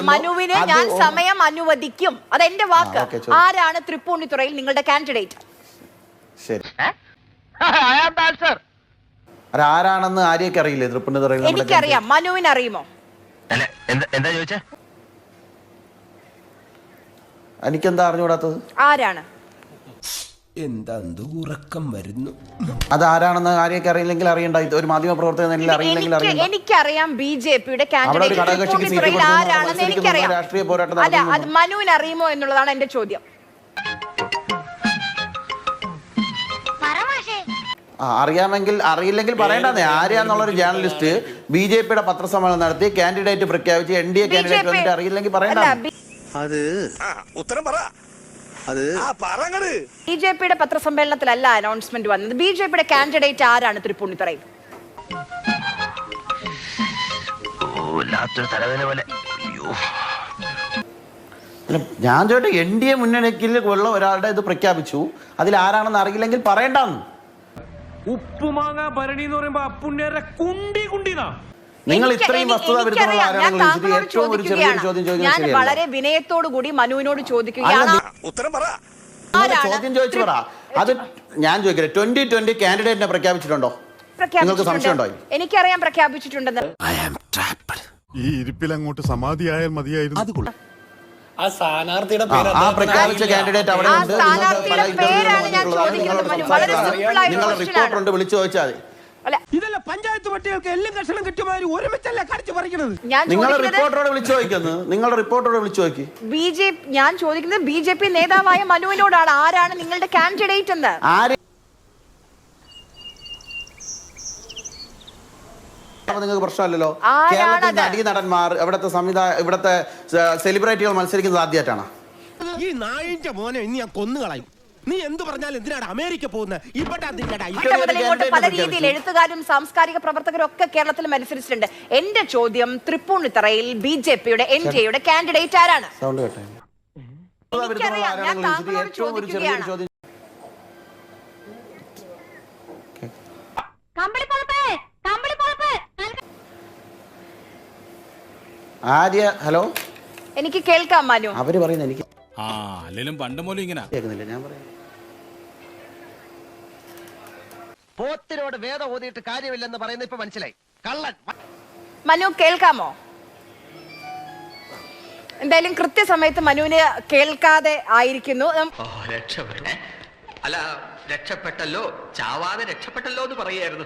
മനുവിന് ഞാൻ സമയം അനുവദിക്കും. അതെന്റെ വാക്ക്. ആരാണ് തൃപ്പൂണിത്തുറയിൽ നിങ്ങളുടെ കാൻഡിഡേറ്റ്? ആരാണെന്ന് ആരെയൊക്കെ അറിയില്ലേ തൃപ്പൂണിത്തുറയിൽ? എനിക്കറിയാം. മനുവിന് അറിയുമോ? എനിക്കെന്താ അറിഞ്ഞുകൂടാത്തത്? ആരാണ്? എന്താ ഉറക്കം വരുന്നു. അതാരാണെന്ന് ആരെയൊക്കെ അറിയില്ലെങ്കിൽ അറിയണ്ട. ഒരു മാധ്യമ പ്രവർത്തകൻ അറിയില്ലെങ്കിൽ അറിയണ്ട. എനിക്കറിയാം ബിജെപിയുടെ കാൻഡിഡേറ്റ് ആരാണെന്ന് എനിക്കറിയാം. രാഷ്ട്രീയ പോരാട്ടം അല്ല, അത് മനുവിന് അറിയുമോ എന്നുള്ളതാണ് എന്റെ ചോദ്യം. അറിയാമെങ്കിൽ അറിയില്ലെങ്കിൽ പറയേണ്ടതേ. ആര്യാന്നുള്ളൊരു ജേർണലിസ്റ്റ് ബിജെപിയുടെ പത്രസമ്മേളനം നടത്തി കാൻഡിഡേറ്റ് പ്രഖ്യാപിച്ച് NDA കാൻഡിഡേറ്റ് വന്നിട്ട് അറിയില്ലെങ്കിൽ പറയണ്ട. അത് ഉത്തരം പറ. ബിജെപിയുടെ പത്രസമ്മേളനത്തിലല്ല അനൗൺസ്മെന്റ് വന്നത്. ബിജെപിയുടെ കാൻഡിഡേറ്റ് ആരാണ് തൃപ്പൂണിത്തുറയിൽ? ഞാൻ ചോദിട്ടെ, NDA മുന്നണിക്കിൽ ഉള്ള ഒരാളുടെ ഇത് പ്രഖ്യാപിച്ചു, അതിൽ ആരാണെന്ന് അറിയില്ലെങ്കിൽ പറയണ്ടെന്ന്. ഉപ്പുമാങ്ങ ഭരണി എന്ന് പറയുമ്പോ അപ്പുണ്ണിയുടെ കുണ്ടി കുണ്ടിനാ. നിങ്ങൾ ഇത്രയും ഞാൻ വളരെ വിനയത്തോടു കൂടി മനുവിനോട് ചോദിക്കുകയാണ്. ഉത്തരം പറ. ചോദ്യം ചോദിച്ചു പറ. അത് ഞാൻ ചോദിക്കട്ടെ, 2020 കാൻഡിഡേറ്റിനെ പ്രഖ്യാപിച്ചിട്ടുണ്ടോ? നിങ്ങൾക്ക് സംശയമുണ്ടോ? എനിക്കറിയാം പ്രഖ്യാപിച്ചിട്ടുണ്ടെന്ന്. ഈ ഇരിപ്പിൽ അങ്ങോട്ട് സമാധിയായാൽ മതിയായിരുന്നു. പ്രഖ്യാപിച്ച കാൻഡിഡേറ്റ് അവിടെ ഉണ്ട്. നിങ്ങളുടെ റിപ്പോർട്ടുണ്ട്, വിളിച്ചു ചോദിച്ചാൽ ഇതല്ല പഞ്ചായത്ത് പട്ടികൾക്ക് എല്ലാം കഷണം കിട്ടുമാതിരി ഒരുമിച്ചല്ല കടിച്ചു പറിക്കുന്നത്. നിങ്ങളുടെ റിപ്പോർട്ടറോട് വിളിച്ചു ചോദിക്കുന്നത്. നിങ്ങളുടെ റിപ്പോർട്ടറോട് വിളിച്ചു ചോദിക്കും. ഞാൻ ചോദിക്കുന്നത് ബിജെപി നേതാവായ മനുവിനോടാണ്. ആരാണ് നിങ്ങളുടെ കാൻഡിഡേറ്റ് എന്ന്? നിങ്ങൾക്ക് പ്രശ്നമല്ലല്ലോ. കേരളത്തിൽ നടി നടന്മാർ, ഇവിടത്തെ സെലിബ്രിറ്റികൾ മത്സരിക്കുന്നത് ആദ്യമായിട്ടാണ്. ഈ നായിന്റെ മോനെ ഇനി ഞാൻ കൊന്നുകളയും. നീ എന്ത് പറഞ്ഞാലും എന്തിനാണ് അമേരിക്ക പോകുന്നത്? പല രീതിയിൽ എഴുത്തുകാരും സാംസ്കാരിക പ്രവർത്തകരും ഒക്കെ കേരളത്തിൽ മത്സരിച്ചിട്ടുണ്ട്. എന്റെ ചോദ്യം, തൃപ്പൂണിത്തുറയിൽ ബിജെപിയുടെ NDAയുടെ കാൻഡിഡേറ്റ് ആരാണ്? എനിക്കറിയാം. ഞാൻ താങ്കളോട് ചോദിക്കുകയാണ്. ആര്യ, ഹലോ. എനിക്ക് കേൾക്കാം മനു. അവര് പറയുന്നത് എനിക്ക് പണ്ട് മൂലം ഇങ്ങനെ കേൾക്കുന്നില്ല. ഞാൻ പറയാം, പോത്തിനോട് വേദം ഓതിയിട്ട് കാര്യമില്ലെന്ന് പറയുന്നത് ഇപ്പൊ മനസ്സിലായി. കള്ളൻ. മനു കേൾക്കാമോ? എന്തായാലും കൃത്യസമയത്ത് മനുവിന് കേൾക്കാതെ ആയിരിക്കുന്നു. അല്ല, രക്ഷപ്പെട്ടല്ലോ, ചാവാതെ രക്ഷപ്പെട്ടല്ലോ എന്ന് പറയായിരുന്നു.